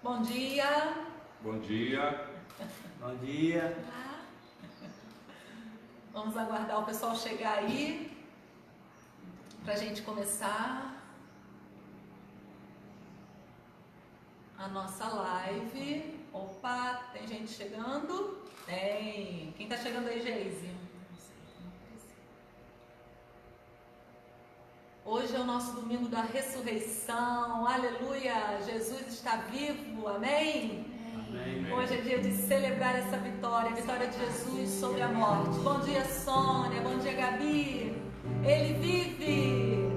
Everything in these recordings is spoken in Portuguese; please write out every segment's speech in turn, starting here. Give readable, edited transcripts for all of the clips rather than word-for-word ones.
Bom dia. Bom dia. Bom dia. Vamos aguardar o pessoal chegar aí para a gente começar a nossa live. Opa, tem gente chegando? Tem. Quem está chegando aí, Geise? Hoje é o nosso domingo da ressurreição. Aleluia! Jesus está vivo. Amém? Amém. Hoje é dia de celebrar essa vitória, a vitória de Jesus sobre a morte. Bom dia, Sônia. Bom dia, Gabi. Ele vive.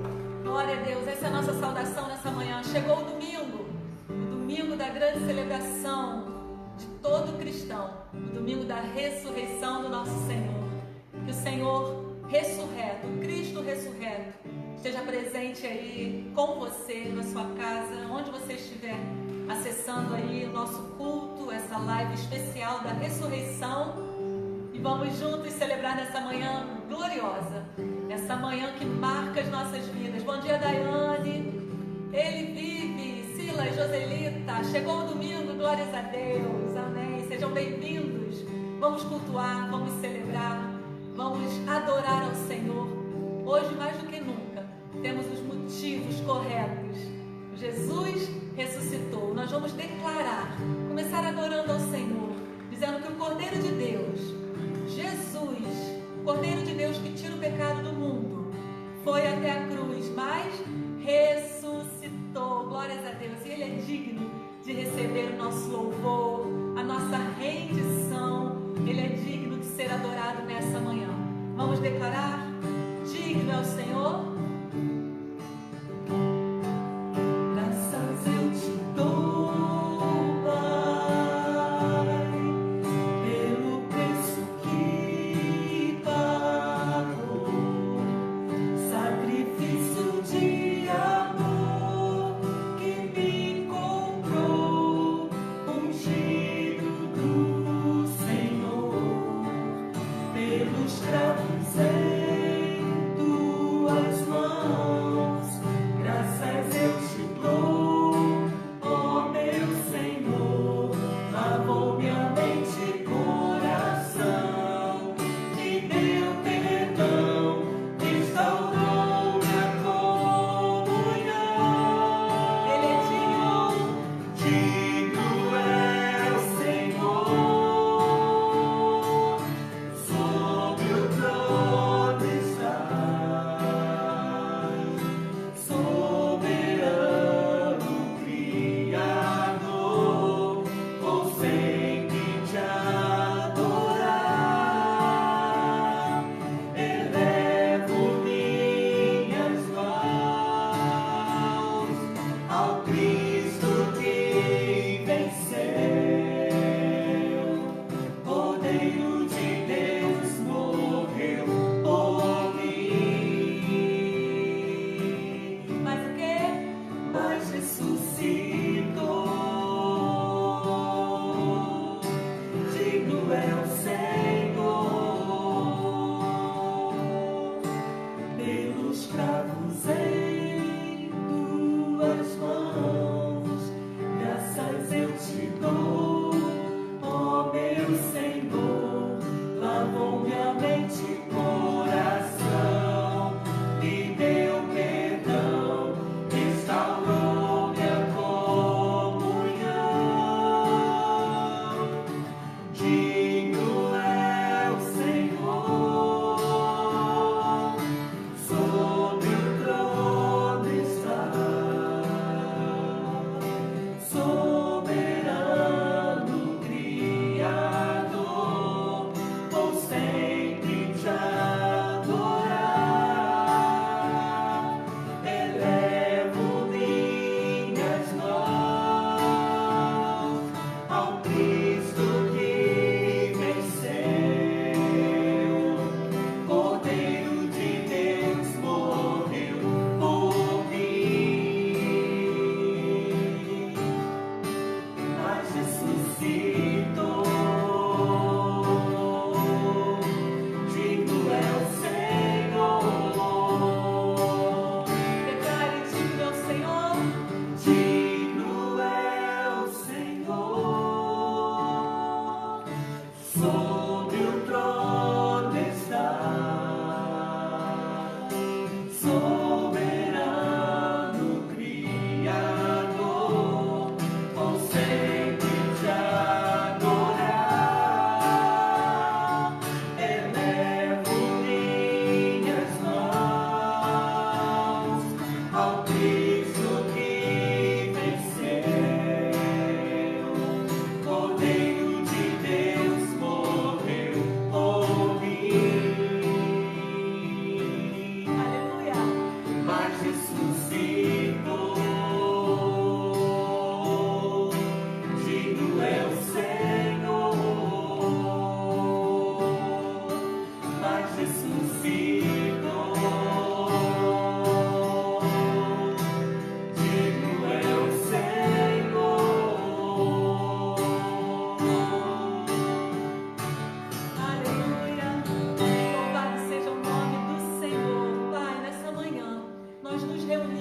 Glória a Deus. Essa é a nossa saudação nessa manhã. Chegou o domingo da grande celebração de todo cristão, o domingo da ressurreição do nosso Senhor. Que o Senhor ressurreto, o Cristo ressurreto, esteja presente aí com você, na sua casa, onde você estiver acessando aí o nosso culto, essa live especial da ressurreição, e vamos juntos celebrar nessa manhã gloriosa, essa manhã que marca as nossas vidas. Bom dia, Daiane. Ele vive. Sila e Joselita, chegou o domingo, glórias a Deus, amém. Sejam bem-vindos. Vamos cultuar, vamos celebrar, vamos adorar ao Senhor. Hoje, mais do que nunca, temos os motivos corretos. Jesus ressuscitou. Nós vamos declarar, começar adorando ao Senhor, dizendo que o Cordeiro de Deus, Jesus, Cordeiro de Deus que tira o pecado do mundo, foi até a cruz, mas ressuscitou. Glórias a Deus. E Ele é digno de receber o nosso louvor, a nossa rendição. Ele é digno de ser adorado nessa manhã. Vamos declarar: digno é o Senhor. Graças eu te dou, Pai, pelo preço que pagou, sacrifício de amor que me comprou, ungido do Senhor, pelos cravos em tuas mãos. Graças eu te dou, ó meu Senhor. Lavou minha mente e coração, me deu perdão, restaurou minha comunhão. Ele é digno, digno é o Senhor, sobre o trono está, soberano Criador, vou sempre te adorar. Elevo minhas mãos ao Cristo que venceu, Cordeiro de Deus morreu por mim. Mas o que? Mas ressuscitou. Digno é o Senhor, pelos cravos em tuas mãos. Graças eu te dou, ó meu Senhor. Lavou minha mente e coração, me deu perdão, restaurou minha comunhão. Digno é o Senhor, sobre o trono está,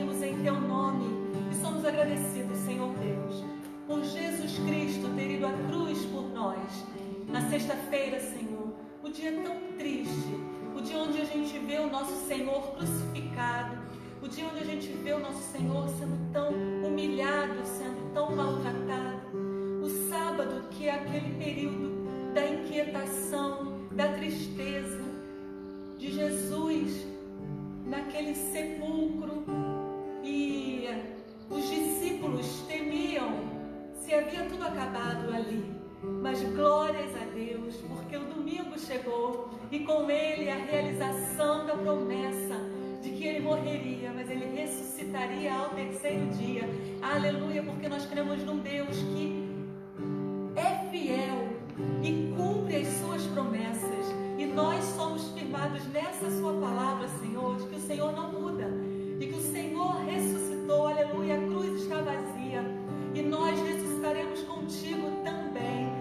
pedimos em Teu nome e somos agradecidos, Senhor Deus, por Jesus Cristo ter ido à cruz por nós. Na sexta-feira, Senhor, o dia tão triste, o dia onde a gente vê o nosso Senhor crucificado, o dia onde a gente vê o nosso Senhor sendo tão humilhado, sendo tão maltratado. O sábado, que é aquele período da inquietação, da tristeza, de Jesus naquele sepulcro, e os discípulos temiam se havia tudo acabado ali. Mas glórias a Deus, porque o domingo chegou e com ele a realização da promessa de que ele morreria, mas ele ressuscitaria ao terceiro dia. Aleluia, porque nós cremos num Deus que é fiel e cumpre as suas promessas, e nós somos firmados nessa sua palavra, Senhor, de que o Senhor não muda, de que o Senhor ressuscitou. Aleluia, a cruz está vazia e nós ressuscitaremos contigo também.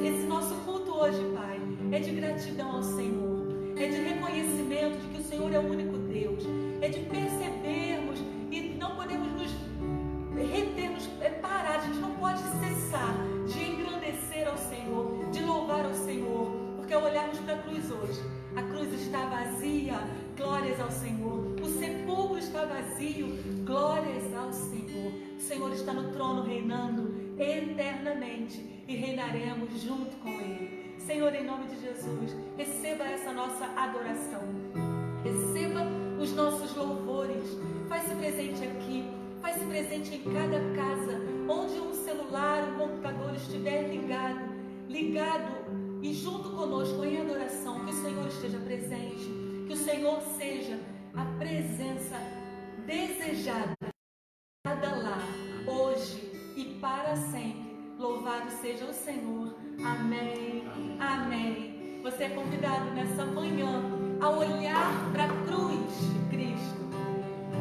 Esse nosso culto hoje, Pai, é de gratidão ao Senhor, é de reconhecimento de que o Senhor é o único Deus, é de percebermos e não podemos nos reter, nos parar, a gente não pode cessar de engrandecer ao Senhor, de louvar ao Senhor, porque ao olharmos para a cruz hoje, a cruz está vazia, glórias ao Senhor, o sepulcro está vazio, glórias ao Senhor. O Senhor está no trono reinando eternamente e reinaremos junto com Ele. Senhor, em nome de Jesus, receba essa nossa adoração, receba os nossos louvores, faz-se presente aqui, faz-se presente em cada casa, onde um celular, um computador estiver ligado e junto conosco em adoração, que o Senhor esteja presente, que o Senhor seja a presença desejada lá, hoje e para sempre. Louvado seja o Senhor. Amém. Amém. Você é convidado nessa manhã a olhar para a cruz de Cristo,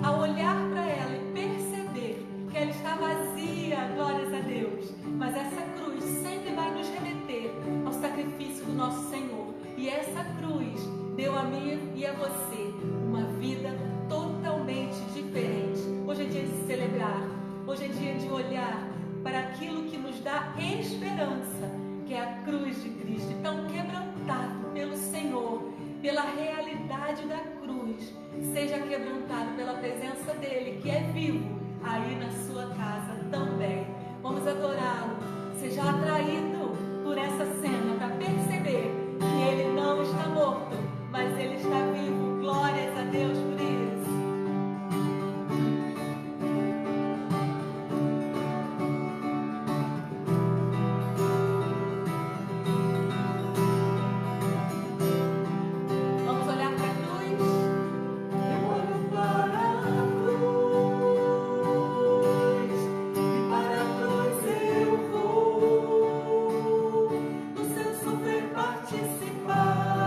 a olhar para ela e perceber que ela está vazia, glórias a Deus, mas essa cruz sempre vai nos remeter ao sacrifício do nosso Senhor, e essa cruz deu a mim e a você uma vida totalmente diferente. Hoje é dia de celebrar, hoje é dia de olhar para aquilo que nos dá esperança, que é a cruz de Cristo. Então, quebrantado pelo Senhor, pela realidade da cruz, seja quebrantado pela presença dEle, que é vivo, aí na sua casa também. Vamos adorá-lo. Seja atraído por essa cena para perceber que Ele não está morto, mas Ele está vivo. Glórias a Deus por isso. Participar.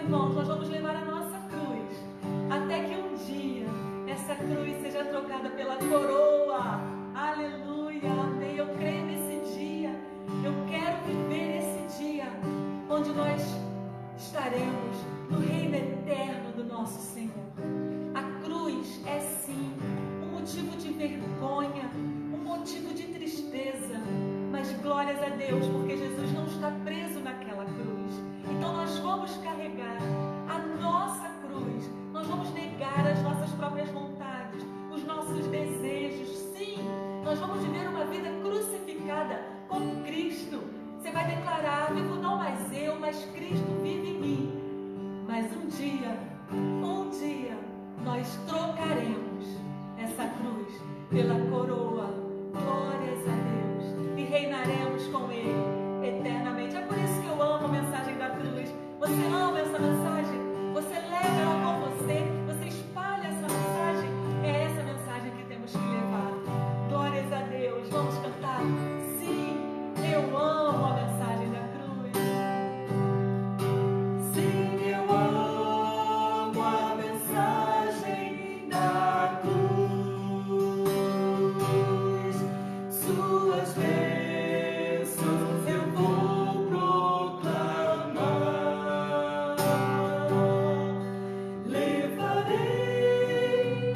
irmãos, nós vamos levar a nossa cruz, até que um dia essa cruz seja trocada pela coroa. Aleluia, amém. Eu creio nesse dia, eu quero viver esse dia, onde nós estaremos no reino eterno do nosso Senhor. A cruz é sim um motivo de vergonha, um motivo de tristeza, mas glórias a Deus, porque Jesus não está preso naquela cruz. Então nós vamos carregar a nossa cruz, nós vamos negar as nossas próprias vontades, os nossos desejos. Sim, nós vamos viver uma vida crucificada com Cristo. Você vai declarar: vivo não mais eu, mas Cristo vive em mim. Mas um dia, nós trocaremos essa cruz pela coroa. Glórias a Deus. E reinaremos com Ele eternamente. É por isso que eu amo a mensagem da cruz. Você ama essa mensagem? Você leva ela com você? Você espalha essa mensagem? É essa mensagem que temos que levar. Glórias a Deus. Vamos cantar? Sim, eu amo a mensagem da cruz. Sim, eu amo a mensagem da cruz. Suas bênçãos eu vou proclamar. Levarei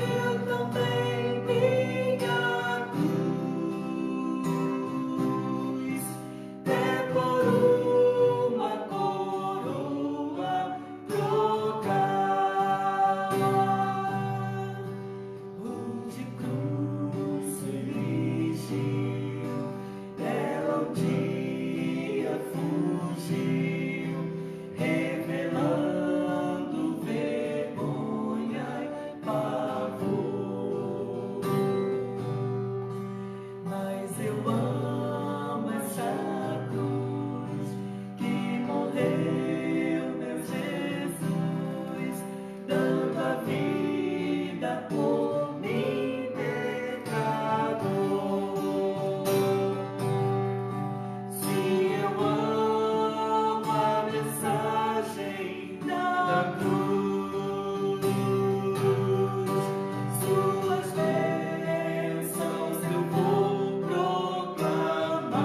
eu também minha cruz, até por uma coroa trocar. Onde cruz erigiu, ela um dia fugiu, revelando vergonha e pavor. Mas eu amo essa cruz que morreu, meu Jesus, dando a vida por mim, pecador. Sim, eu amo a mensagem da cruz. Suas bênçãos eu vou proclamar.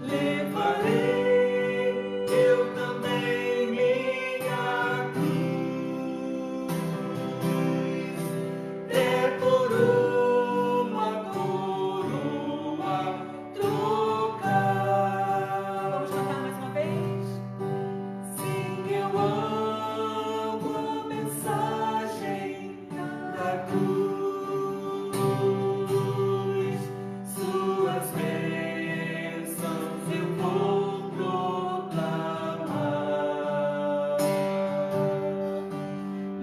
Levarei eu também minha cruz, até por uma coroa trocar. Vamos cantar mais uma vez? Sim, eu amo a mensagem da cruz. Suas bênçãos eu vou proclamar.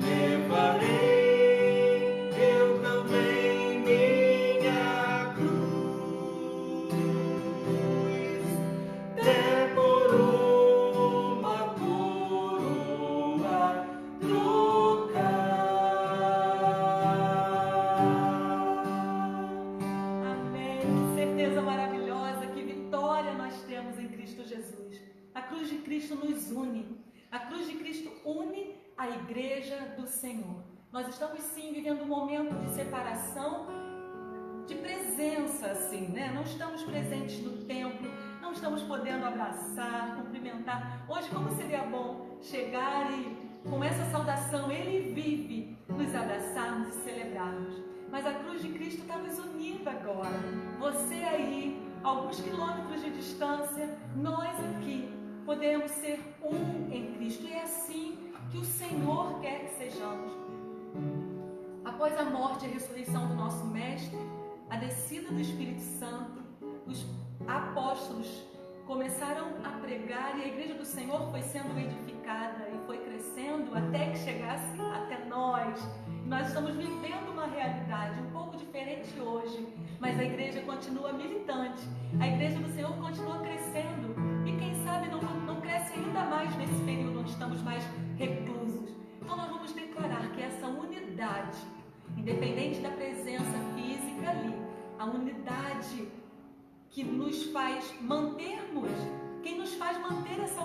Levarei eu também minha cruz, até por uma coroa trocar. Amém. Que certeza maravilhosa, que vitória nós temos em Cristo Jesus. A cruz de Cristo nos une. A cruz de Cristo une a igreja do Senhor. Nós estamos sim vivendo um momento de separação, de presença, assim, né? Não estamos presentes no templo, não estamos podendo abraçar, cumprimentar. Hoje, como seria bom chegar e, com essa saudação, Ele vive, nos abraçarmos e celebrarmos. Mas a cruz de Cristo está nos unindo agora. Você aí, alguns quilômetros de distância, nós aqui, podemos ser um em Cristo. E é assim que o Senhor quer que sejamos. Após a morte e a ressurreição do nosso Mestre, a descida do Espírito Santo, os apóstolos começaram a pregar e a igreja do Senhor foi sendo edificada e foi crescendo até que chegasse até nós. Nós estamos vivendo uma realidade um pouco diferente hoje, mas a igreja continua militante, a igreja do Senhor continua crescendo e quem sabe não cresce ainda mais nesse período onde estamos mais reclusos. Então nós vamos declarar que essa unidade, independente da presença física ali, a unidade que nos faz mantermos, quem nos faz manter essa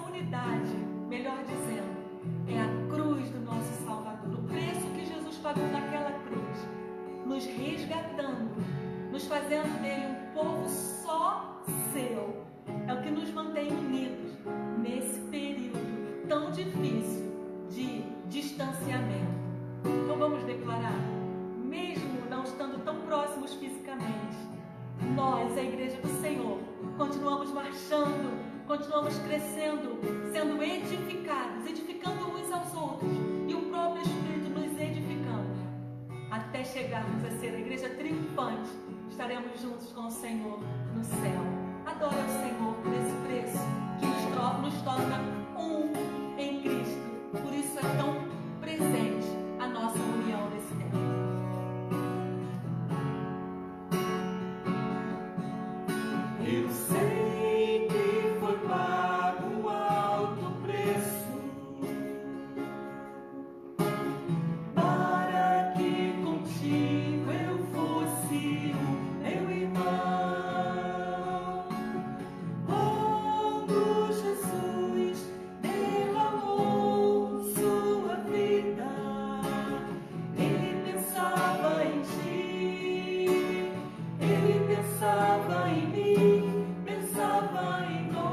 fazendo dele um povo só seu. É o que nos mantém unidos nesse período tão difícil de distanciamento. Então vamos declarar, mesmo não estando tão próximos fisicamente, nós, a Igreja do Senhor, continuamos marchando, continuamos crescendo, sendo edificados, edificando uns aos outros, e o próprio Espírito nos edificando, até chegarmos a ser a igreja triunfante. Estaremos juntos com o Senhor no céu. Adore ao Senhor por esse preço que nos torna um em Cristo. Por isso é tão presente a nossa união nesse tempo. Eu sei que foi pago um alto preço para que contigo eu fosse meu irmão. Quando Jesus derramou sua vida, ele pensava em ti, ele pensava em mim, pensava em nós.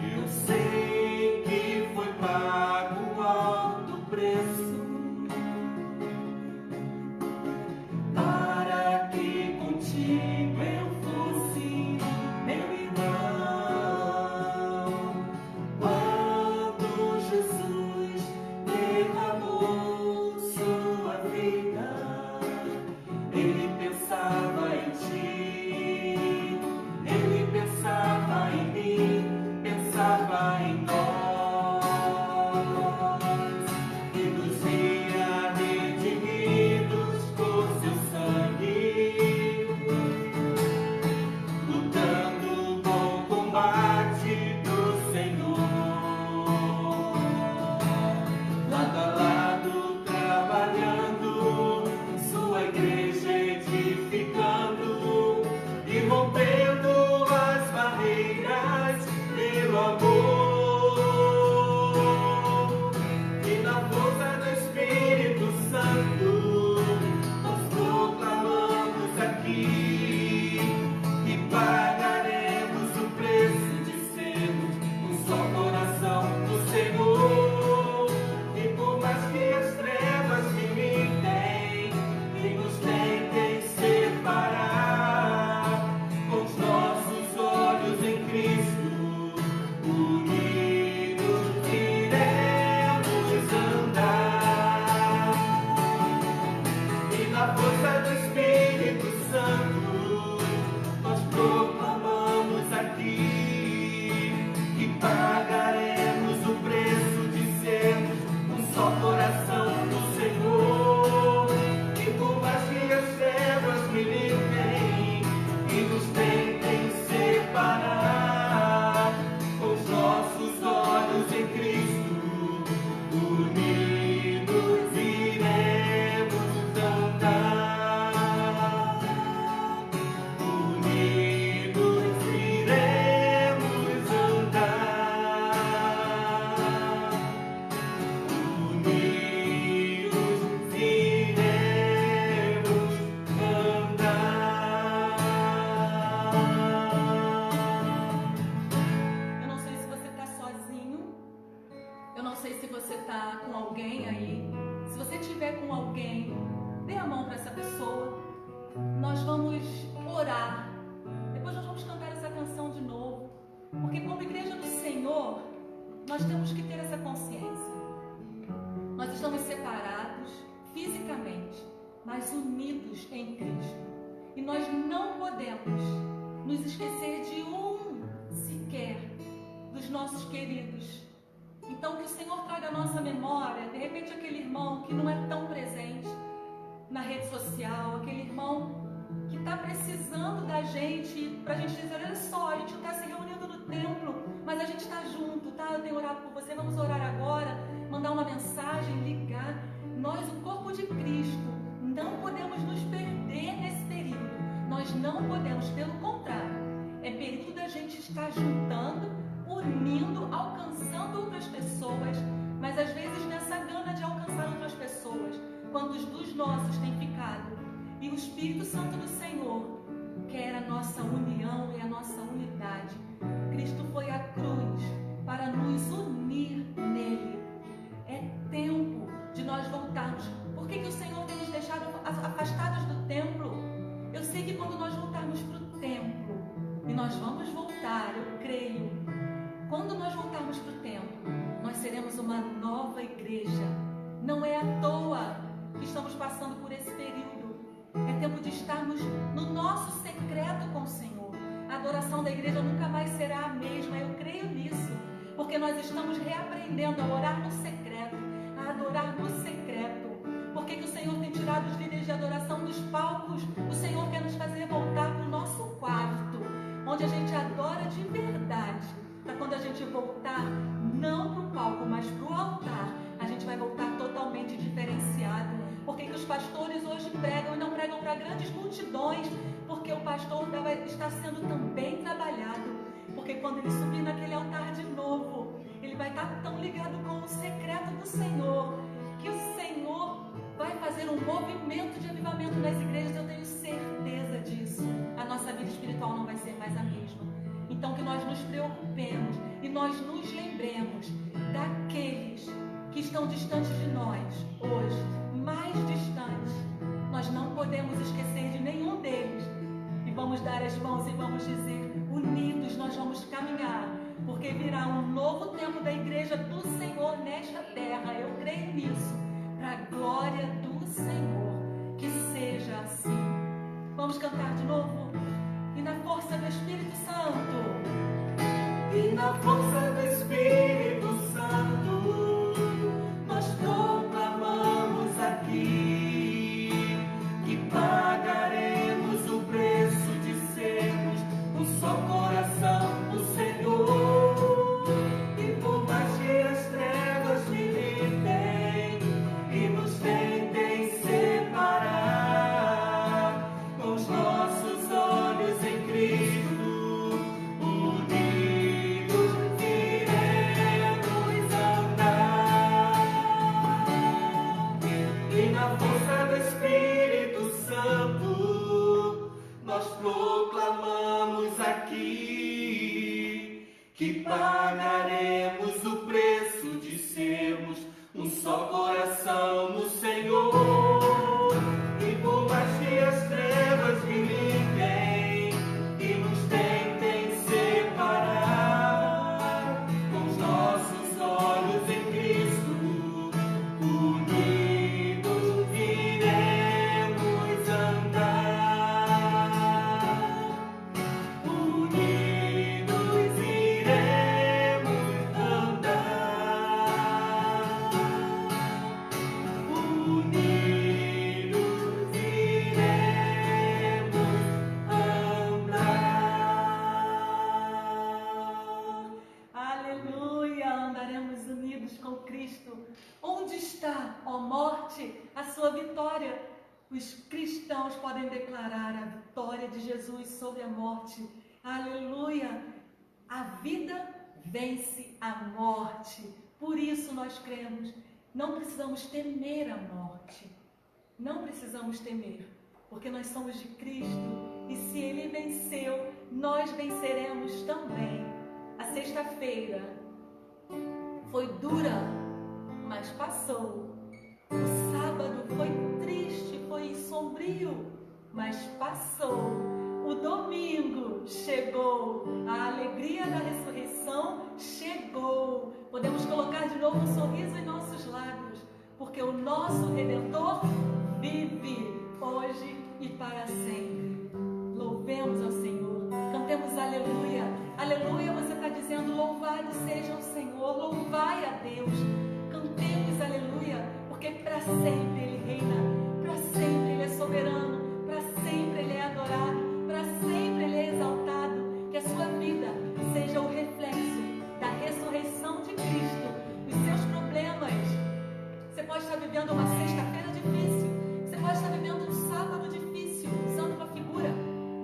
Eu sei que foi pago um alto preço para que contigo eu fosse meu irmão. Quando Jesus derramou sua vida, ele pensava em ti, ele pensava em mim, pensava em nós, e nos via redimidos por seu sangue, lutando o bom combate do Senhor, lado a lado trabalhando, sua igreja edificando e rompendo as barreiras pelo amor. E na força do Espírito Santo nós proclamamos aqui que pagaremos o preço de sermos um só coração do Senhor. E por mais que as trevas limitem e nos tentem separar, com os nossos olhos em Cristo, unidos iremos andar. E na força do Espírito Santo nós proclamamos aqui que pagaremos o preço de sermos um só coração do Senhor. E por mais que as trevas militem e nos tentem separar, com os nossos olhos em Cristo, unidos iremos andar. Unidos iremos andar. Unidos iremos andar. Eu não sei se você está sozinho, eu não sei se você está com alguém aí. Se você estiver com alguém, dê a mão para essa pessoa. Nós vamos orar. Depois nós vamos cantar essa canção de novo. Porque como igreja do Senhor, nós temos que ter essa consciência. Nós estamos separados fisicamente, mas unidos em Cristo. E nós não podemos nos esquecer de um sequer dos nossos queridos. Então que o Senhor traga à nossa memória, de repente, aquele irmão que não é tão presente na rede social, aquele irmão que está precisando da gente, para a gente dizer, olha só, a gente não está se reunindo no templo, mas a gente está junto, tá? Eu tenho orado por você, vamos orar agora, mandar uma mensagem, ligar. Nós, o corpo de Cristo, não podemos nos perder nesse período. Nós não podemos, pelo contrário, é período da gente estar juntando, unindo, alcançando outras pessoas, mas às vezes nessa gana de alcançar outras pessoas, quantos dos nossos têm ficado Espírito Santo do Senhor quer a nossa união e a nossa unidade. Cristo foi à cruz para nos unir nele. É tempo de nós voltarmos. Por que o Senhor tem nos deixado afastados do templo? Eu sei que quando nós voltarmos para o templo, e nós vamos voltar, eu creio, quando nós voltarmos para o templo, nós seremos uma nova igreja. Não é à toa que estamos passando por esse período. É tempo de estarmos no nosso secreto com o Senhor. A adoração da igreja nunca mais será a mesma, eu creio nisso, porque nós estamos reaprendendo a orar no secreto, a adorar no secreto. Por que o Senhor tem tirado os líderes de adoração dos palcos? O Senhor quer nos fazer voltar para o nosso quarto, onde a gente adora de verdade. Para quando a gente voltar, não para o palco, mas para o altar, a gente vai voltar totalmente diferenciado. Por que os pastores hoje pregam e não pregam para grandes multidões? Porque o pastor está sendo também trabalhado. Porque quando ele subir naquele altar de novo, ele vai estar tão ligado com o secreto do Senhor, que o Senhor vai fazer um movimento de avivamento nas igrejas. Eu tenho certeza disso. A nossa vida espiritual não vai ser mais a mesma. Então que nós nos preocupemos e nós nos lembremos daqueles que estão distantes de nós hoje, mais distantes. Nós não podemos esquecer de nenhum deles. E vamos dar as mãos e vamos dizer: unidos nós vamos caminhar, porque virá um novo tempo da igreja do Senhor nesta terra. Eu creio nisso, para a glória do Senhor. Que seja assim. Vamos cantar de novo? E na força do Espírito Santo. E na força do Espírito Santo, nós proclamamos aqui que pagaremos o preço de sermos um só coração do Senhor. E por mais que as trevas militem e nos tentem separar, com os nossos olhos em Cristo nós proclamamos aqui que pagaremos o preço de sermos um só coração no Senhor. E por mais que as trevas militem e nos tentem separar, com os nossos olhos em Cristo unidos iremos andar. Onde está, ó morte, a sua vitória? Os cristãos podem declarar a vitória de Jesus sobre a morte. Aleluia! A vida vence a morte. Por isso nós cremos. Não precisamos temer a morte. Não precisamos temer, porque nós somos de Cristo. E se Ele venceu, nós venceremos também. A sexta-feira foi dura, mas passou. O sábado foi triste, foi sombrio, mas passou. O domingo chegou, a alegria da ressurreição chegou. Podemos colocar de novo um sorriso em nossos lábios, porque o nosso Redentor vive hoje e para sempre. Louvemos ao Senhor, cantemos aleluia. Aleluia, você está dizendo: louvado seja o Senhor, louvai a Deus. Cantemos aleluia, porque para sempre Ele reina, para sempre Ele é soberano, para sempre Ele é adorado, para sempre Ele é exaltado. Que a sua vida seja o reflexo da ressurreição de Cristo. Os seus problemas, você pode estar vivendo uma sexta-feira difícil, você pode estar vivendo um sábado difícil, usando uma figura,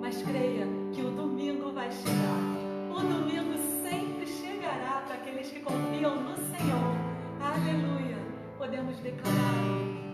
mas creia que o domingo vai chegar. O domingo sempre chegará para aqueles que confiam no Senhor. Aleluia! Podemos declarar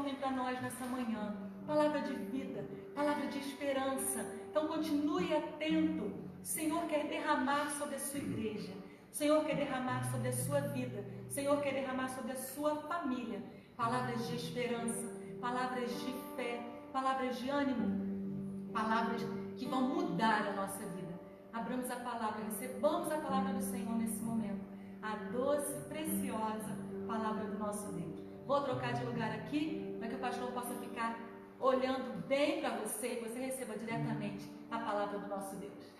Senhor tem para nós nessa manhã. Palavra de vida, palavra de esperança. Então continue atento. O Senhor quer derramar sobre a sua igreja. O Senhor quer derramar sobre a sua vida. O Senhor quer derramar sobre a sua família. Palavras de esperança, palavras de fé, palavras de ânimo, palavras que vão mudar a nossa vida. Abramos a palavra, recebamos a palavra do Senhor nesse momento. A doce, preciosa palavra do nosso Deus. Vou trocar de lugar aqui, para que o pastor possa ficar olhando bem para você e você receba diretamente a palavra do nosso Deus.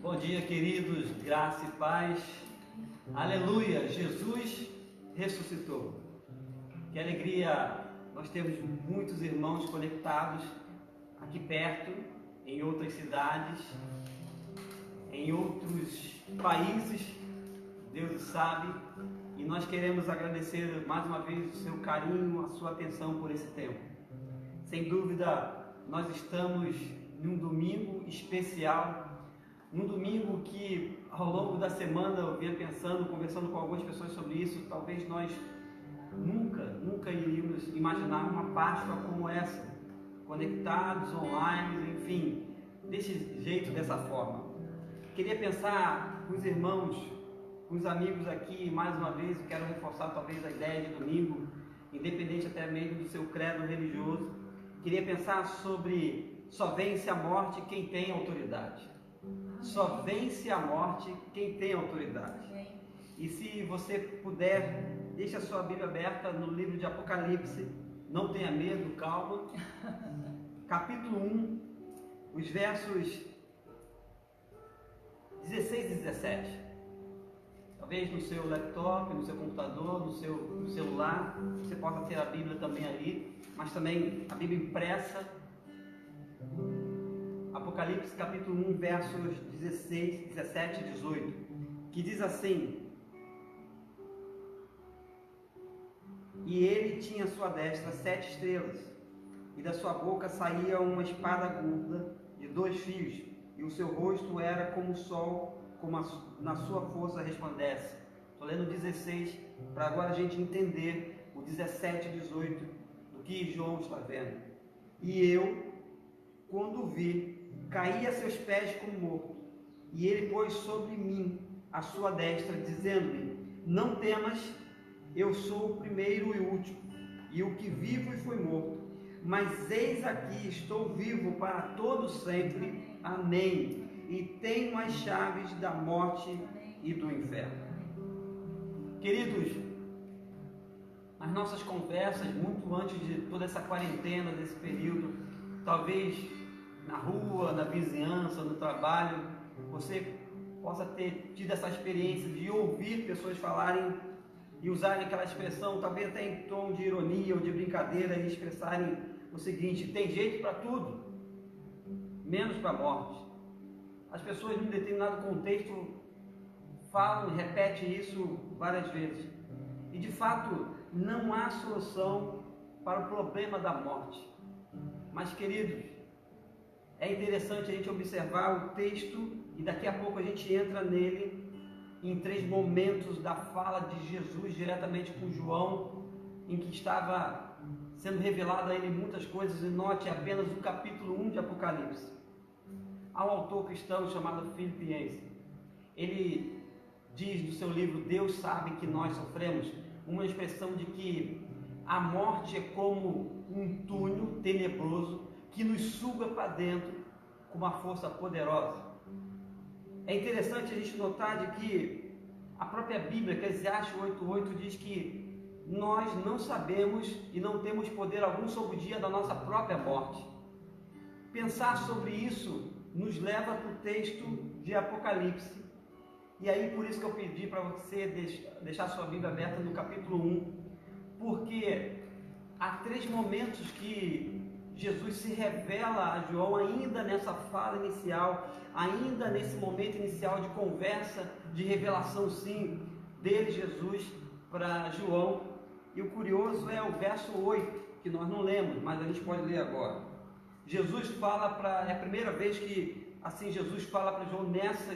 Bom dia, queridos, graça e paz. Aleluia, Jesus ressuscitou. Que alegria, nós temos muitos irmãos conectados aqui perto, em outras cidades, em outros países, Deus sabe, e nós queremos agradecer mais uma vez o seu carinho, a sua atenção por esse tempo. Sem dúvida, nós estamos num domingo especial, num domingo que ao longo da semana eu vinha pensando, conversando com algumas pessoas sobre isso, talvez nós nunca iríamos imaginar uma Páscoa como essa, conectados, online, enfim, desse jeito, dessa forma. Queria pensar com os irmãos, com os amigos aqui, mais uma vez, eu quero reforçar talvez a ideia de domingo, independente até mesmo do seu credo religioso. Queria pensar sobre só vence a morte quem tem autoridade. Só vence a morte quem tem autoridade. E se você puder, deixe a sua Bíblia aberta no livro de Apocalipse, não tenha medo, calma. Capítulo 1, os versos 16 e 17. Talvez no seu laptop, no seu computador, no seu celular, você possa ter a Bíblia também ali, mas também a Bíblia impressa. Apocalipse capítulo 1, versos 16, 17 e 18, que diz assim: E ele tinha à sua destra 7 estrelas, e da sua boca saía uma espada aguda de 2 fios, e o seu rosto era como o sol, como na sua força resplandece. Estou lendo 16, para agora a gente entender o 17 e 18 do que João está vendo. E eu, quando o vi, caí a seus pés como morto, e ele pôs sobre mim a sua destra, dizendo-me: Não temas, eu sou o primeiro e o último, e o que vivo e fui morto. Mas eis aqui, estou vivo para todo sempre. Amém. E tenho as chaves da morte e do inferno. Queridos, nas nossas conversas, muito antes de toda essa quarentena, desse período, talvez na rua, na vizinhança, no trabalho, você possa ter tido essa experiência de ouvir pessoas falarem e usarem aquela expressão, talvez até em tom de ironia ou de brincadeira, e expressarem o seguinte: tem jeito para tudo, menos para a morte. As pessoas, em um determinado contexto, falam e repetem isso várias vezes. E de fato, não há solução para o problema da morte. Mas, queridos, é interessante a gente observar o texto, e daqui a pouco a gente entra nele, em 3 momentos da fala de Jesus diretamente com João, em que estava sendo revelado a ele muitas coisas, e note apenas o capítulo 1 de Apocalipse. Há um autor cristão chamado Philip Yancey. Ele diz no seu livro Deus Sabe Que Nós Sofremos, uma expressão de que a morte é como um túnel tenebroso que nos suga para dentro com uma força poderosa. É interessante a gente notar de que a própria Bíblia, Eclesiastes 8:8, diz que nós não sabemos e não temos poder algum sobre o dia da nossa própria morte. Pensar sobre isso nos leva para o texto de Apocalipse. E aí, por isso que eu pedi para você deixar sua Bíblia aberta no capítulo 1, porque há 3 momentos que Jesus se revela a João, ainda nessa fala inicial, ainda nesse momento inicial de conversa, de revelação, sim, dele, Jesus, para João. E o curioso é o verso 8, que nós não lemos, mas a gente pode ler agora. Jesus fala é a primeira vez que assim Jesus fala para João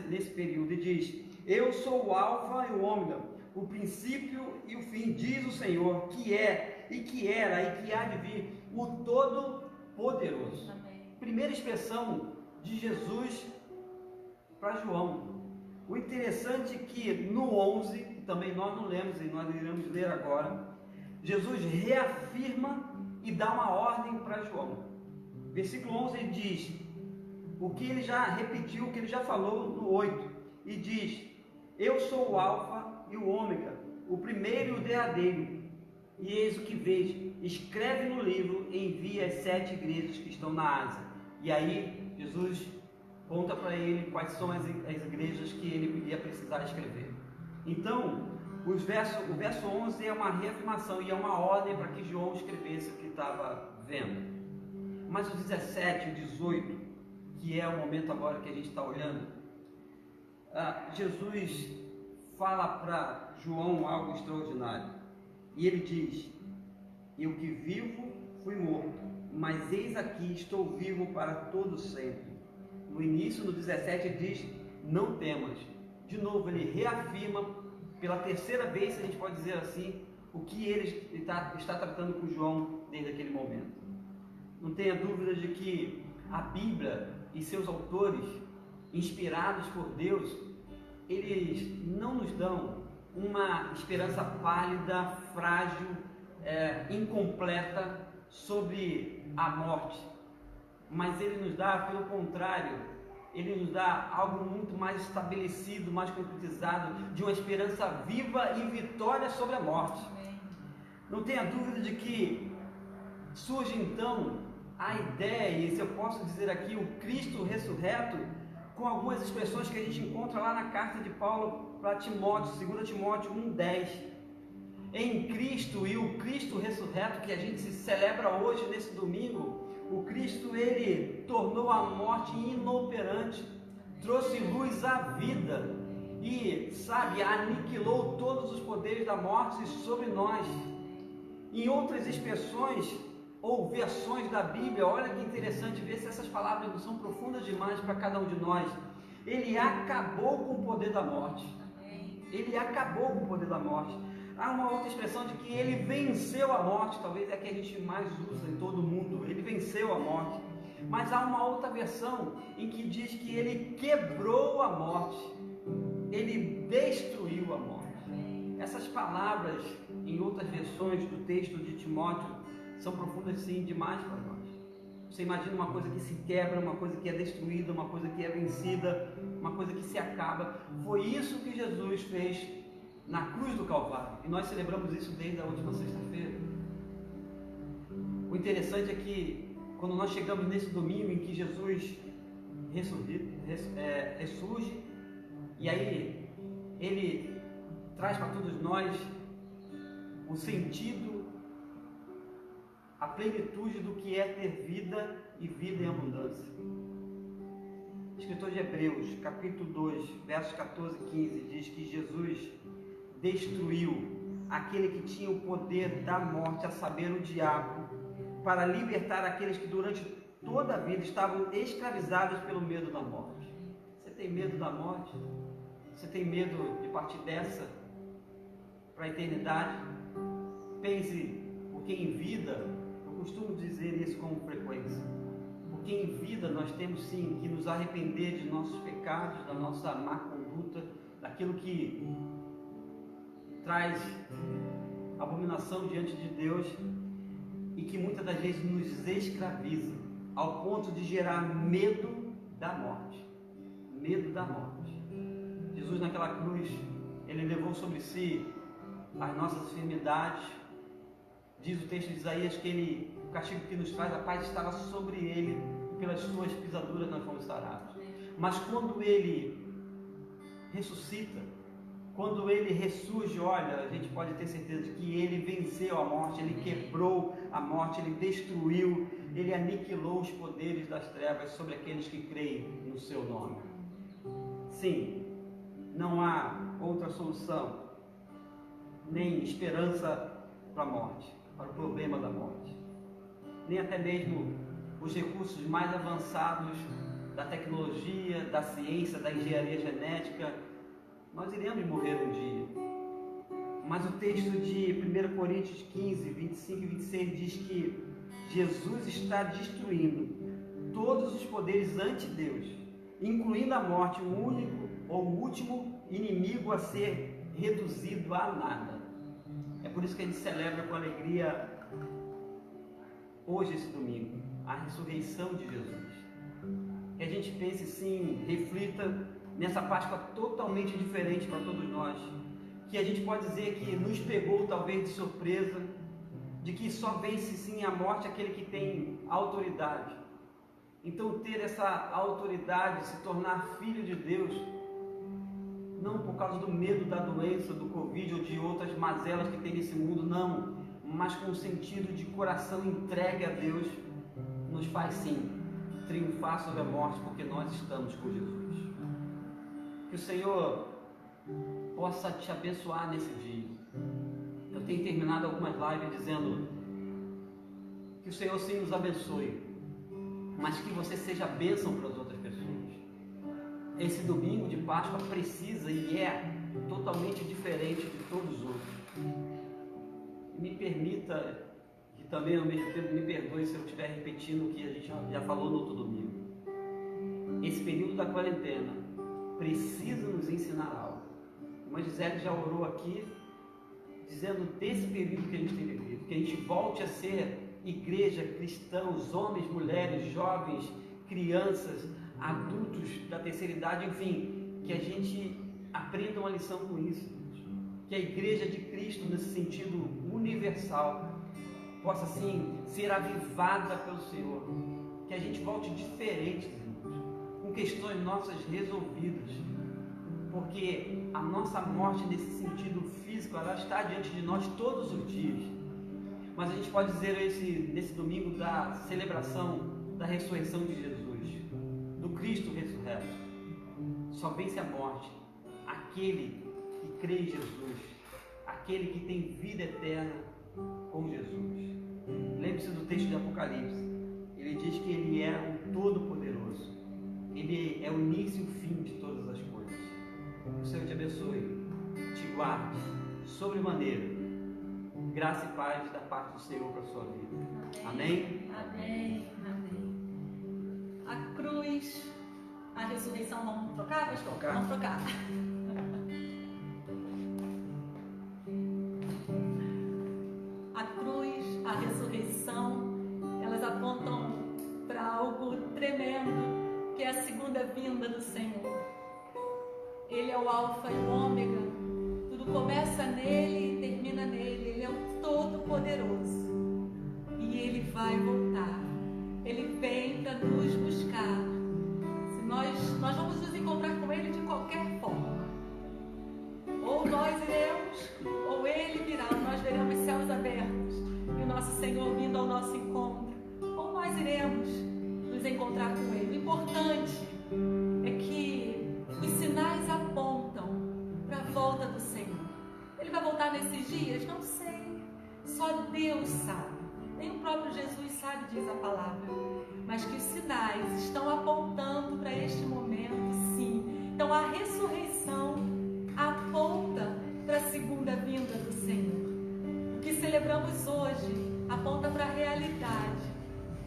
nesse período e diz: eu sou o alfa e o ômega, o princípio e o fim, diz o Senhor, que é, e que era, e que há de vir, o Todo-Poderoso. Primeira expressão de Jesus para João. O interessante é que no 11, que também nós não lemos e nós iremos ler agora, Jesus reafirma e dá uma ordem para João. Versículo 11 diz o que ele já repetiu, o que ele já falou no 8, e diz: eu sou o alfa e o ômega, o primeiro e o derradeiro, e eis o que vejo, escreve no livro e envia as 7 igrejas que estão na Ásia. E aí Jesus conta para ele quais são as igrejas que ele iria precisar escrever. Então, o verso 11 é uma reafirmação e é uma ordem para que João escrevesse o que estava vendo. Mas o 17 e o 18, que é o momento agora que a gente está olhando, Jesus fala para João algo extraordinário. E ele diz: eu que vivo fui morto, mas eis aqui estou vivo para todo sempre. No início, no 17, ele diz: não temas. De novo, ele reafirma pela terceira vez, se a gente pode dizer assim, o que ele está tratando com João desde aquele momento. Não tenha dúvida de que a Bíblia e seus autores, inspirados por Deus, eles não nos dão uma esperança pálida, frágil, incompleta sobre a morte, mas ele nos dá, pelo contrário, ele nos dá algo muito mais estabelecido, mais concretizado, de uma esperança viva e vitória sobre a morte. Não tenha dúvida de que surge então a ideia, e se eu posso dizer aqui, o Cristo ressurreto, com algumas expressões que a gente encontra lá na carta de Paulo para Timóteo, 2 Timóteo 1,10. Em Cristo, e o Cristo ressurreto que a gente se celebra hoje nesse domingo, o Cristo, ele tornou a morte inoperante, trouxe luz à vida e, aniquilou todos os poderes da morte sobre nós. Em outras expressões ou versões da Bíblia, olha que interessante ver se essas palavras não são profundas demais para cada um de nós. Ele acabou com o poder da morte. Ele acabou com o poder da morte. Há uma outra expressão de que ele venceu a morte, talvez é a que a gente mais usa em todo o mundo. Ele venceu a morte. Mas há uma outra versão em que diz que ele quebrou a morte. Ele destruiu a morte. Essas palavras, em outras versões do texto de Timóteo, são profundas sim demais para nós. Você imagina uma coisa que se quebra, uma coisa que é destruída, uma coisa que é vencida, uma coisa que se acaba. Foi isso que Jesus fez na cruz do Calvário. E nós celebramos isso desde a última sexta-feira. O interessante é que quando nós chegamos nesse domingo em que Jesus ressurge, e aí ele traz para todos nós o sentido, a plenitude do que é ter vida e vida em abundância. O escritor de Hebreus, capítulo 2, versos 14 e 15, diz que Jesus destruiu aquele que tinha o poder da morte, a saber, o diabo, para libertar aqueles que durante toda a vida estavam escravizados pelo medo da morte. Você tem medo da morte? Você tem medo de partir dessa para a eternidade? Pense, porque em vida, eu costumo dizer isso com frequência, porque em vida nós temos sim que nos arrepender de nossos pecados, da nossa má conduta, daquilo que traz abominação diante de Deus e que muitas das vezes nos escraviza ao ponto de gerar medo da morte. Medo da morte. Jesus naquela cruz, ele levou sobre si as nossas enfermidades. Diz o texto de Isaías que o castigo que nos traz a paz estava sobre ele, e pelas suas pisaduras nós fomos sarados. Mas quando ele ressuscita, quando ele ressurge, olha, a gente pode ter certeza de que ele venceu a morte, ele quebrou a morte, ele destruiu, ele aniquilou os poderes das trevas sobre aqueles que creem no seu nome. Sim, não há outra solução, nem esperança para a morte, para o problema da morte. Nem até mesmo os recursos mais avançados da tecnologia, da ciência, da engenharia genética, nós iremos morrer um dia. Mas o texto de 1 Coríntios 15, 25 e 26 diz que Jesus está destruindo todos os poderes ante Deus, incluindo a morte, o único ou o último inimigo a ser reduzido a nada. É por isso que a gente celebra com alegria hoje, esse domingo, a ressurreição de Jesus. Que a gente pense sim, reflita nessa Páscoa totalmente diferente para todos nós. Que a gente pode dizer que nos pegou talvez de surpresa, de que só vence sim a morte aquele que tem autoridade. Então ter essa autoridade, se tornar filho de Deus, não por causa do medo da doença, do Covid ou de outras mazelas que tem nesse mundo, não, mas com o sentido de coração entregue a Deus, nos faz sim triunfar sobre a morte, porque nós estamos com Jesus. Que o Senhor possa te abençoar nesse dia. Eu tenho terminado algumas lives dizendo que o Senhor sim nos abençoe, mas que você seja bênção para as outras pessoas. Esse domingo de Páscoa precisa e é totalmente diferente de todos os outros. E me permita, e também ao mesmo tempo me perdoe se eu estiver repetindo o que a gente já falou no outro domingo. Esse período da quarentena precisa nos ensinar algo. Mas Gisele já orou aqui, dizendo desse período que a gente tem vivido, que a gente volte a ser igreja, cristãos, homens, mulheres, jovens, crianças, adultos da terceira idade, enfim, que a gente aprenda uma lição com isso, que a igreja de Cristo, nesse sentido universal, possa assim ser avivada pelo Senhor, que a gente volte diferentes, irmãos, com questões nossas resolvidas, porque a nossa morte nesse sentido físico, ela está diante de nós todos os dias. Mas a gente pode dizer nesse domingo da celebração da ressurreição de Jesus, do Cristo ressurreto. Só vence a morte aquele que crê em Jesus, aquele que tem vida eterna com Jesus. Lembre-se do texto de Apocalipse. Ele diz que Ele é o Todo-Poderoso. Ele é o início e o fim de todas as coisas. Que o Senhor te abençoe, te guarde, sobremaneira. Graça e paz da parte do Senhor para a sua vida. Amém? Amém. Amém. A cruz, a ressurreição, vamos trocar, pastor? Vamos trocar. A cruz, a ressurreição, elas apontam para algo tremendo, que é a segunda vinda do Senhor. Ele é o alfa e o ômega. Tudo começa nele e termina nele. Ele é o Todo-Poderoso. E Ele vai voltar. Ele vem para nos buscar. Se nós vamos nos encontrar com Ele de qualquer forma. Ou nós iremos, ou Ele virá. Nós veremos céus abertos e o nosso Senhor vindo ao nosso encontro. Ou nós iremos nos encontrar com Ele. O importante é que os sinais apontam para a volta do Senhor. Ele vai voltar nesses dias? Não sei. Só Deus sabe. Nem o próprio Jesus sabe, diz a palavra. Mas que os sinais estão apontando para este momento, sim. Então a ressurreição aponta para a segunda vinda do Senhor. O que celebramos hoje aponta para a realidade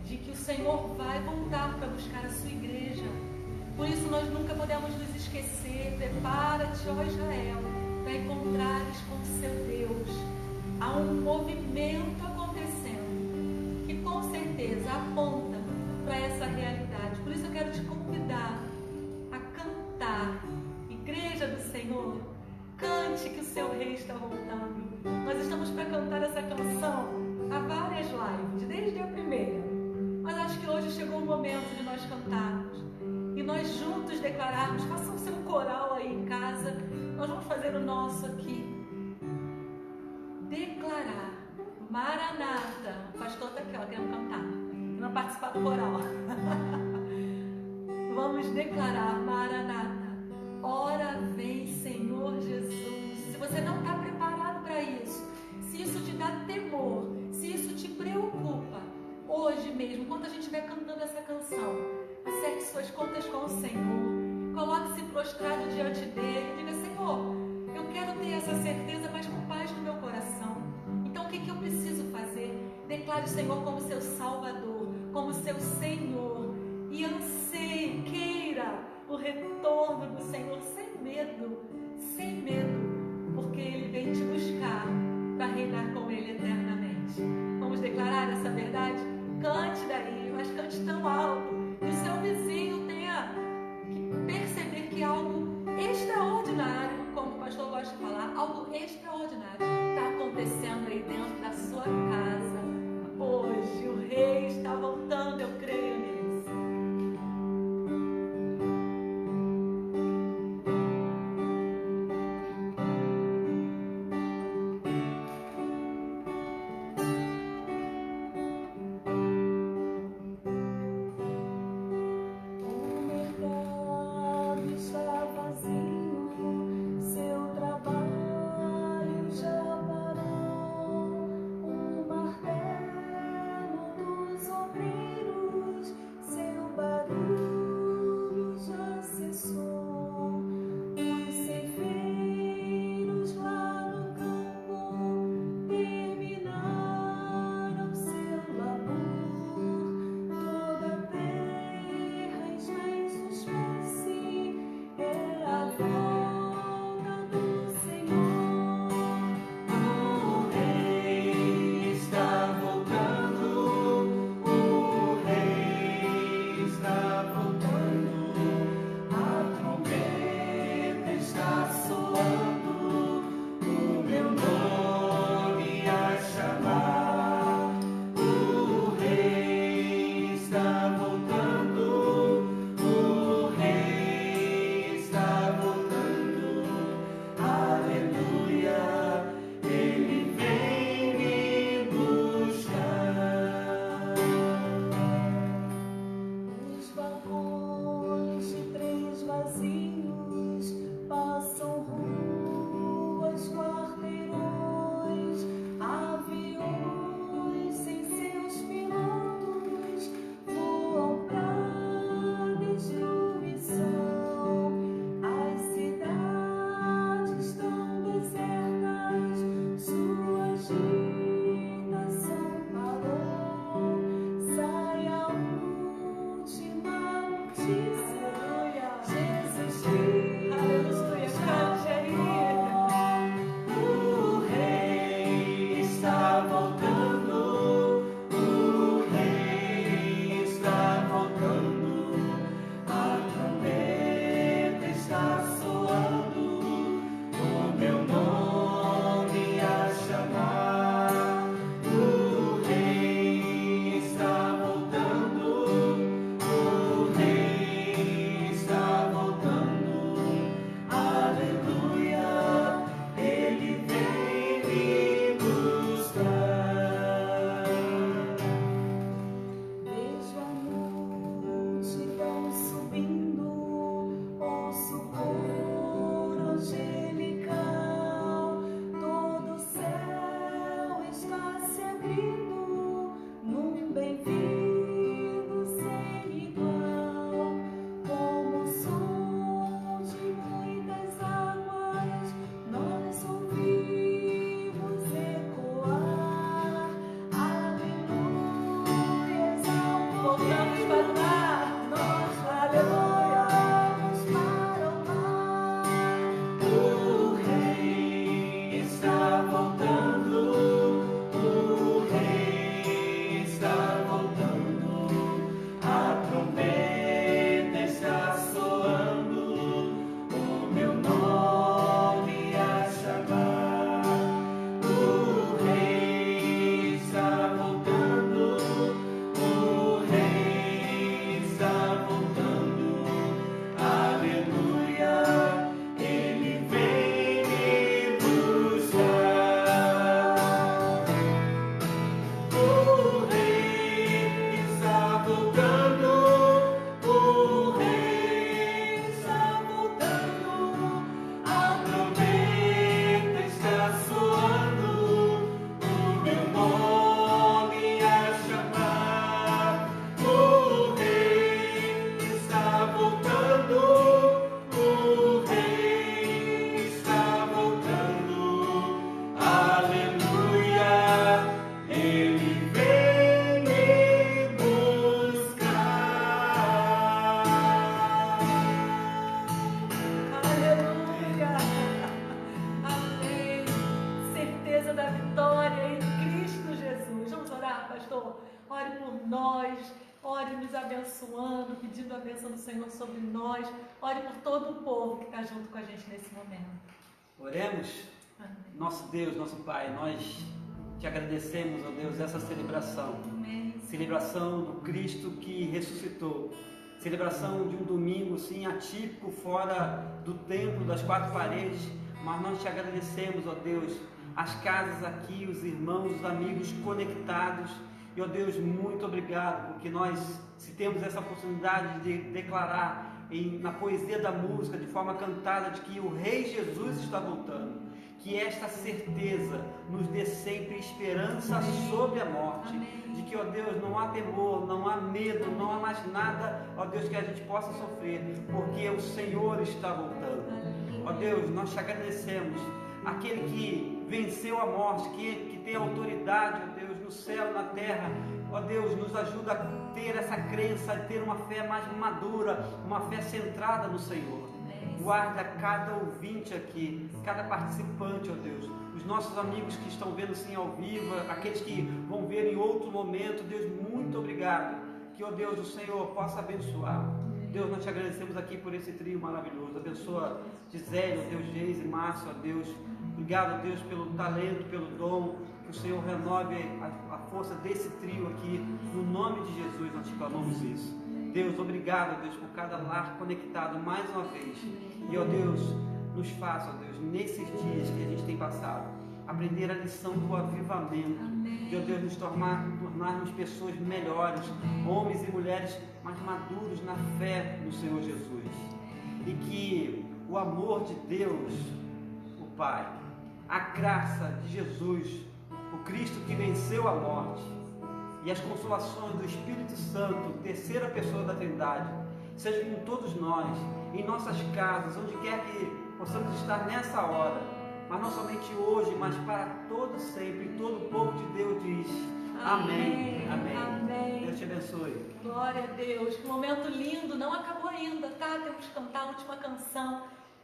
de que o Senhor vai voltar para buscar a sua igreja. Por isso nós nunca podemos nos esquecer. Prepara-te, ó Israel, para encontrares com o seu Deus. Há um movimento acontecendo que com certeza aponta para essa realidade. Por isso eu quero te convidar a cantar. Igreja do Senhor, cante que o seu rei está voltando. Nós estamos para cantar essa canção há várias lives, desde a primeira. Mas acho que hoje chegou o momento de nós cantarmos e nós juntos declararmos. Façam o seu coral aí em casa. Nós vamos fazer o nosso aqui. Declarar. Maranata. O pastor está aqui, ó, querendo cantar. Não participar do coral. Vamos declarar. Maranata. Ora vem, Senhor Jesus. Se você não está preparado para isso, se isso te dá temor, se isso te preocupa, hoje mesmo, enquanto a gente estiver cantando essa canção, acerte suas contas ao Senhor. Coloque-se prostrado diante dele. Diga: Senhor, eu quero ter essa certeza, mas com paz no meu coração. Então o que eu preciso fazer? Declare o Senhor como seu Salvador, como seu Senhor. E anseie, queira o retorno do Senhor sem medo, porque Ele vem te buscar para reinar com Ele eternamente. Vamos declarar essa verdade? Cante daí, mas cante tão alto que o seu vizinho tenha que perceber que algo extraordinário, como o pastor gosta de falar, algo extraordinário está acontecendo aí dentro da sua casa. Hoje o Rei está voltando, eu creio nisso. Seu trabalho já parou, uma por nós. Ore nos abençoando, pedindo a bênção do Senhor sobre nós. Ore por todo o povo que está junto com a gente nesse momento. Oremos. Nosso Deus, nosso Pai, nós te agradecemos, ó Deus, essa celebração. Amém. Celebração do Cristo que ressuscitou. Celebração de um domingo, sim, atípico, fora do templo, das quatro paredes. Mas nós te agradecemos, ó Deus, as casas aqui, os irmãos, os amigos conectados. E, ó Deus, muito obrigado, porque nós, se temos essa oportunidade de declarar na poesia da música, de forma cantada, de que o Rei Jesus está voltando, que esta certeza nos dê sempre esperança sobre a morte. Amém. De que, ó Deus, não há temor, não há medo, não há mais nada, ó Deus, que a gente possa sofrer, porque o Senhor está voltando. Ó Deus, nós te agradecemos, aquele que venceu a morte, que tem autoridade, ó Deus, no céu, na terra. Ó Deus, nos ajuda a ter essa crença, a ter uma fé mais madura, uma fé centrada no Senhor. Guarda cada ouvinte aqui, cada participante, ó Deus, os nossos amigos que estão vendo sim ao vivo, aqueles que vão ver em outro momento. Deus, muito obrigado, que, ó Deus, o Senhor possa abençoar. Deus, nós te agradecemos aqui por esse trio maravilhoso. Abençoa Gisele, ó Deus, Geise, Márcio, ó Deus. Obrigado, Deus, pelo talento, pelo dom. Que o Senhor renove a força desse trio aqui. No nome de Jesus nós te clamamos isso. Deus, obrigado, Deus, por cada lar conectado mais uma vez. E, ó Deus, nos faça, ó Deus, nesses dias que a gente tem passado, aprender a lição do avivamento. E, ó Deus, nos tornarmos pessoas melhores, homens e mulheres mais maduros na fé no Senhor Jesus. E que o amor de Deus, o Pai, a graça de Jesus, o Cristo que venceu a morte, e as consolações do Espírito Santo, terceira pessoa da Trindade, seja com todos nós, em nossas casas, onde quer que possamos estar nessa hora, mas não somente hoje, mas para todo sempre. E todo o povo de Deus diz amém. Amém. Amém. Deus te abençoe. Glória a Deus. Que momento lindo, não acabou ainda, tá? Temos que cantar a última canção,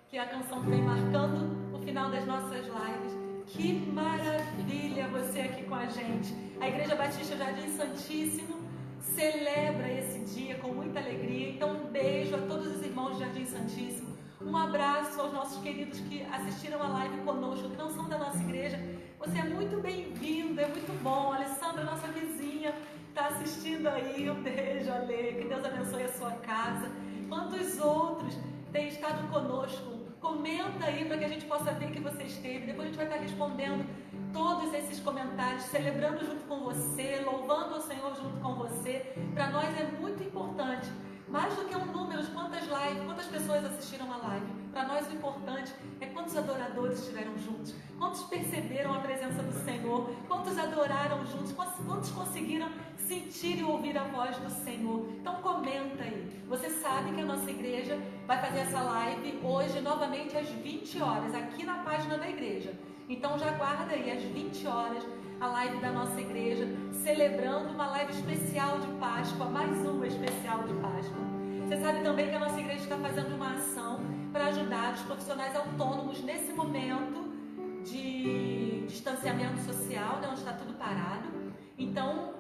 que é a canção que vem marcando o final das nossas lives. Que maravilha você aqui com a gente. A Igreja Batista Jardim Santíssimo celebra esse dia com muita alegria. Então, um beijo a todos os irmãos de Jardim Santíssimo. Um abraço aos nossos queridos que assistiram a live conosco, que não são da nossa igreja. Você é muito bem-vindo, é muito bom. A Alessandra, nossa vizinha, está assistindo aí. Um beijo, Ale. Que Deus abençoe a sua casa. Quantos outros têm estado conosco? Comenta aí para que a gente possa ver que você esteve. Depois a gente vai estar respondendo todos esses comentários, celebrando junto com você, louvando o Senhor junto com você. Para nós é muito importante, mais do que um número de quantas lives, quantas pessoas assistiram a live. Para nós o importante é quantos adoradores estiveram juntos, quantos perceberam a presença do Senhor, quantos adoraram juntos, quantos conseguiram sentir e ouvir a voz do Senhor. Então comenta aí. Você sabe que a nossa igreja vai fazer essa live hoje novamente às 20 horas, aqui na página da igreja. Então já guarda aí, às 20 horas, a live da nossa igreja, celebrando uma live especial de Páscoa, mais uma especial de Páscoa. Você sabe também que a nossa igreja está fazendo uma ação para ajudar os profissionais autônomos nesse momento de distanciamento social, né, onde está tudo parado. Então,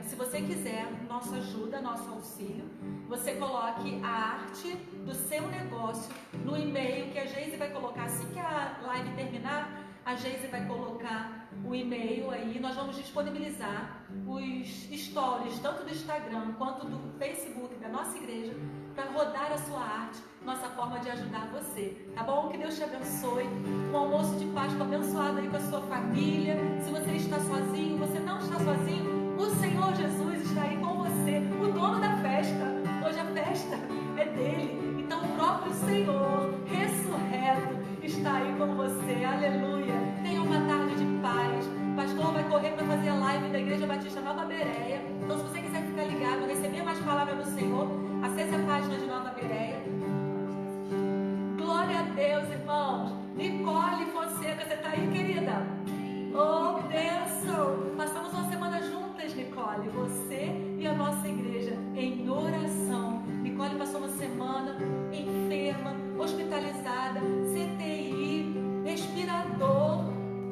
se você quiser nossa ajuda, nosso auxílio, você coloque a arte do seu negócio no e-mail que a Geise vai colocar. Assim que a live terminar, a Geise vai colocar o e-mail aí. Nós vamos disponibilizar os stories, tanto do Instagram quanto do Facebook da nossa igreja, para rodar a sua arte, nossa forma de ajudar você, tá bom? Que Deus te abençoe. Um almoço de Páscoa abençoado aí com a sua família. Se você está sozinho, você não está sozinho, o Senhor Jesus está aí com você, o dono da festa. Hoje a festa é dele. Então o próprio Senhor ressurreto está aí com você. Aleluia. Tenha uma tarde de paz. O pastor vai correr para fazer a live da Igreja Batista Nova Bereia. Então se você quiser ficar ligado, receber mais palavra do Senhor, acesse a página de Nova Bereia. Glória a Deus, irmãos. Nicole Fonseca, você está aí, querida? Oh, bênção! Passamos uma semana juntas, Nicole, você e a nossa igreja, em oração. Nicole passou uma semana enferma, hospitalizada, CTI, respirador.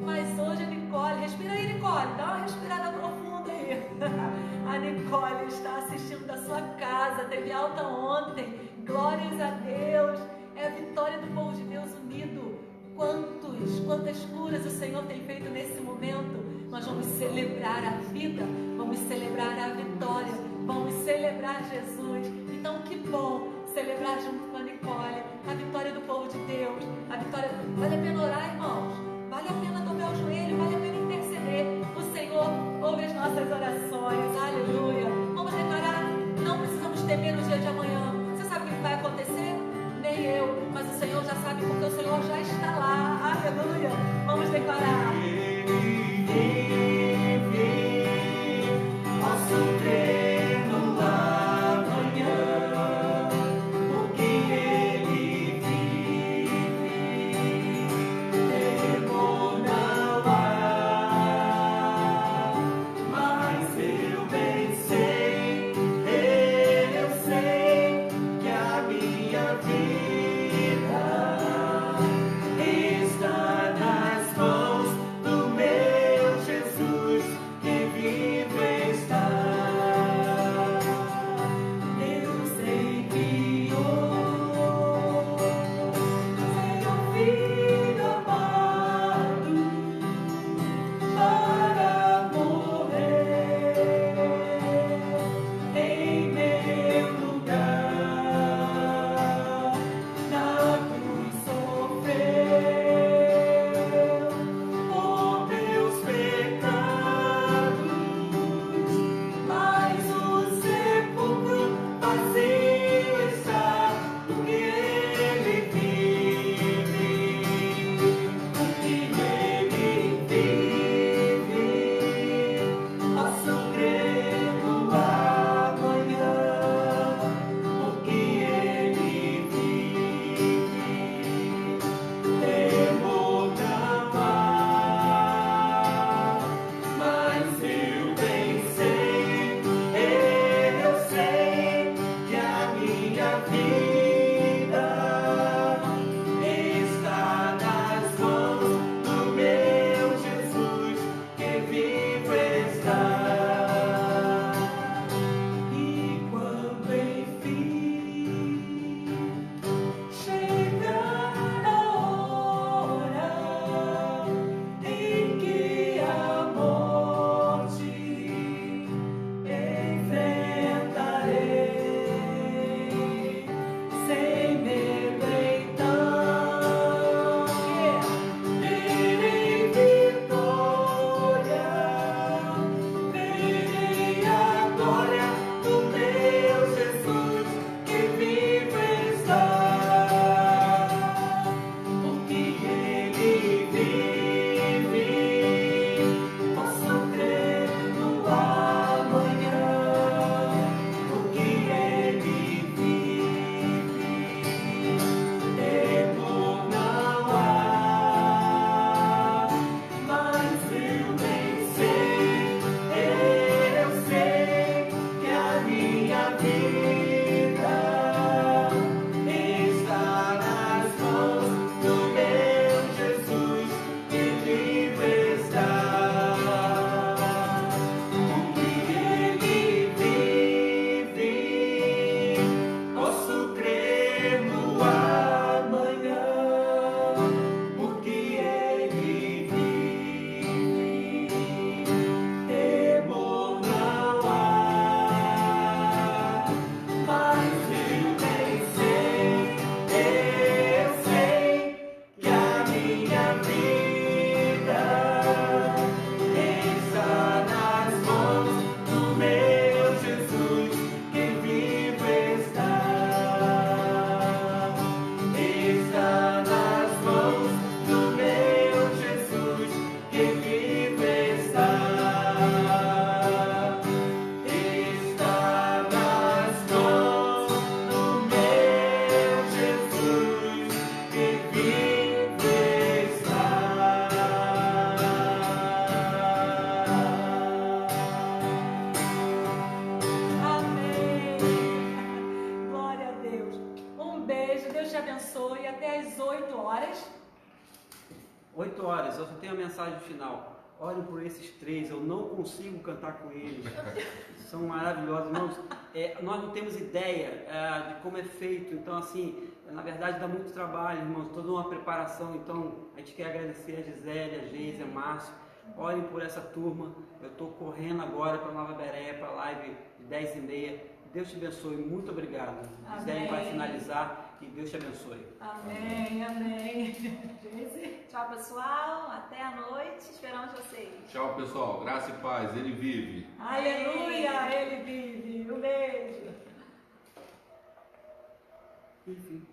Mas hoje a Nicole, respira aí, Nicole, dá uma respirada profunda aí. A Nicole está assistindo da sua casa, teve alta ontem. Glórias a Deus. É a vitória do povo de Deus unido. Quantas curas o Senhor tem feito nesse momento. Nós vamos celebrar a vida, vamos celebrar a vitória, vamos celebrar Jesus. Então que bom celebrar junto com a Nicole a vitória do povo de Deus, a vitória. Vale a pena orar, irmãos, vale a pena dobrar o joelho, vale a pena interceder. O Senhor ouve as nossas orações, aleluia. Vamos declarar, não precisamos temer o dia de amanhã. Você sabe o que vai acontecer? Nem eu, mas o Senhor já sabe, porque o Senhor já está lá, aleluia. Vamos declarar. Posso crer no amanhã, porque Ele vive. Temor não há, mas eu bem sei, eu sei que a minha vida está nas mãos do meu Jesus, que vivo está. Deus enviou seu Filho amado para morrer em meu lugar. Na cruz sofreu por meus pecados, mas o sepulcro vazio está, porque Ele vive, porque Ele vive. Posso crer no amanhã, porque Ele vive. Temor não há, mas eu bem sei, eu sei que a minha vida está nas mãos do meu Jesus, que vivo está. E quando enfim chegar a hora em que a morte enfrentarei, sem medo então terei vitória, verei a glória do meu Jesus, que vivo está, porque Ele vive. Posso crer no amanhã, porque Ele vive. Temor não há, mas eu bem sei, eu sei que a minha vida está nas mãos do meu Jesus, que vivo está, porque Ele vive. Posso crer no amanhã, porque Ele vive. Temor não há, mas eu bem sei, eu sei que a minha vida está nas mãos do meu Jesus, que vivo está. Está nas mãos do meu Jesus, que vivo está. Está nas mãos do meu Jesus, que vivo está. Amém. Glória a Deus. Um beijo, Deus te abençoe. Até às 8 horas. 8 horas, eu só tenho a mensagem final. Olhem por esses três, eu não consigo cantar com eles. São maravilhosos, irmãos. Nós não temos ideia de como é feito. Então, assim, na verdade dá muito trabalho, irmãos, toda uma preparação. Então, a gente quer agradecer a Gisele, a Geise, a Márcio. Olhem por essa turma. Eu estou correndo agora para Nova Bereia, para a live de 10h30. Deus te abençoe. Muito obrigado. Gisele vai finalizar e Deus te abençoe. Amém, amém. Geise? Tchau, pessoal. Até a noite. Esperamos vocês. Tchau, pessoal. Graça e paz. Ele vive. Aleluia, ele vive. Um beijo. Enfim.